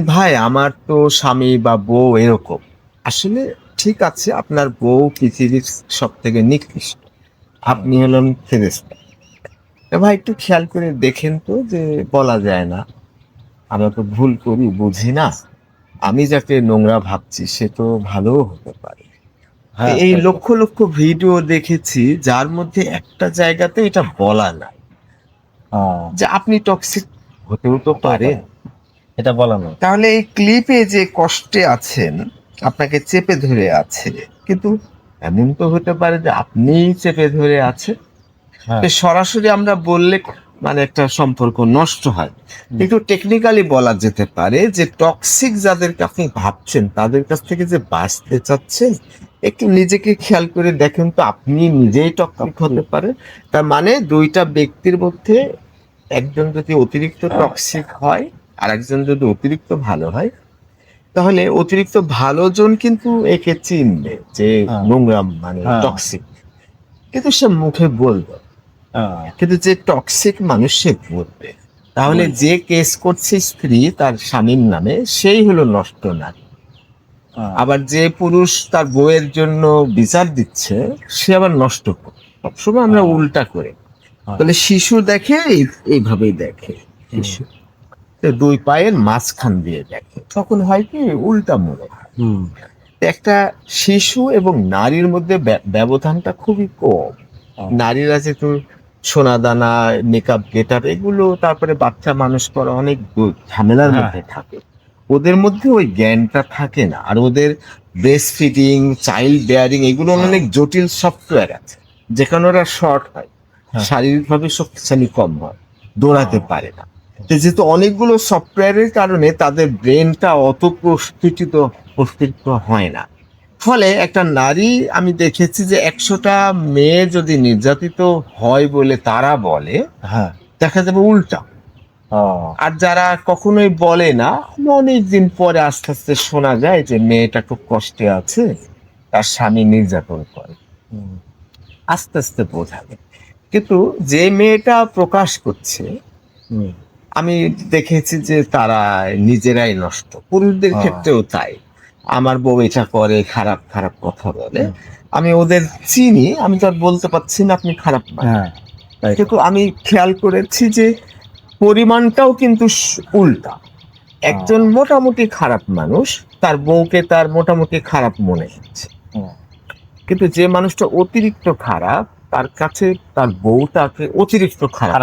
ভাই আমার তো স্বামী বা বউ এরকম। আসলে ঠিক আছে, আপনার বউ পৃথিবীর সব থেকে নিকৃষ্ট, হুম, আপনি হলেন ফেরেশতা। তা ভাই একটু খেয়াল করে দেখেন তো, যে বলা যায় না আমরা তো ভুল করি, বুঝি না। আমি যাকে নোংরা ভাবছি সে তো ভালোও হতে পারে। তো হ্যাঁ, এই তাই তো। লক্ষ লক্ষ ভিডিও দেখেছি যার মধ্যে একটা জায়গাতে এটা বলা নাই ও, যে আপনি টক্সিক হতেও তো হতেও পারেন। পারে। এটা বলা নেই। তাহলে এই ক্লিপে যে কষ্টে আছেন, আপনাকে চেপে ধরে আছে, কিন্তু এমন তো হতে পারে যে আপনিই চেপে ধরে আছেন। হ্যাঁ, তো সরাসরি আমরা বললে মানে একটা সম্পর্ক নষ্ট হয়। হুম, একটু টেকনিক্যালি বলা যেতে পারে যে টক্সিক যাদেরকে আপনি ভাবছেন তাদের কাছ থেকে যে বাঁচতে চাচ্ছেন, একটু নিজেকে খেয়াল করে দেখেন তো, আপনি নিজেই টক্সিক টক্সিক। হতে পারে। তার মানে দুইটা ব্যক্তির মধ্যে একজন যদি অতিরিক্ত টক্সিক হয় আর একজন যদি অতিরিক্ত ভালো হয়, তাহলে অতিরিক্ত ভালো জন কিন্তু একে চিনবে যে হ্যাঁ, নোংরা মানে হ্যাঁ, টক্সিক, কিন্তু সে মুখে বলবে। হ্যাঁ, কিন্তু যে টক্সিক মানুষ সে বলবে। তাহলে বলবো। যে কেস করছে স্ত্রী তার স্বামীর নামে, সেই হলো নষ্ট নারী। হ্যাঁ, আবার যে পুরুষ তার বউয়ের জন্য বিচার দিচ্ছে, সে আবার নষ্ট করে। সবসময় আমরা হ্যাঁ, উল্টা করে। হ্যাঁ, তাহলে শিশু দেখে এইভাবেই দেখে। হুম, শিশু তো দুই পায়ের মাঝখান দিয়ে দেখে, তখন হয় কি উল্টা মনে হয়। হুম, একটা শিশু এবং নারীর মধ্যে ব্যবধানটা খুবই কম। হ্যাঁ, নারীরা যেহেতু সোনা দানা, মেকআপ, গেটআপ এগুলো, তারপরে বাচ্চা মানুষ করা অনেক ঝামেলার হ্যাঁ, মধ্যে থাকে। ওদের মধ্যে ওই জ্ঞানটা থাকে না। আর ওদের ব্রেস্ট ফিডিং, চাইল্ড বেয়ারিং এগুলো অনেক জটিল সফটওয়্যার আছে, যেখানে ওরা শর্ট হয়, হ্যাঁ, শারীরিকভাবে শক্তিশালী কম হয়, দৌড়াতে হ্যাঁ, পারে না। তো যেহেতু অনেকগুলো সফটওয়্যারের কারণে তাদের ব্রেনটা অত প্রস্ফুটিত হয় না। ফলে একটা নারী, আমি দেখেছি যে ১০০টা মেয়ে যদি নির্যাতিত হয় বলে তারা বলে, হ্যাঁ, দেখা যাবে উল্টা। ও, আর যারা কখনোই বলে না, অনেকদিন পরে আস্তে আস্তে শোনা যায় যে মেয়েটা খুব কষ্টে আছে, তার স্বামী নির্যাতন করে। হুম, আস্তে আস্তে বোঝা যায়। কিন্তু যে মেয়েটা প্রকাশ করছে, হুম, আমি দেখেছি যে তারা নিজেরাই নষ্ট। পুরুষদের ও, ক্ষেত্রেও তাই। আমার বউ এটা করে, খারাপ খারাপ কথা বলে। হুম, আমি ওদের চিনি, আমি তো আর বলতে পারছি না আপনি খারাপ মানুষ। হ্যাঁ, তাই তো। কিন্তু আমি খেয়াল করেছি যে পরিমাণটাও কিন্তু উল্টা। একজন ও, মোটামুটি খারাপ মানুষ, তার বউকে তার মোটামুটি খারাপ মনে হচ্ছে। হুম, কিন্তু যে মানুষটা অতিরিক্ত খারাপ, তার কাছে তার বউ তাকে অতিরিক্ত খারাপ।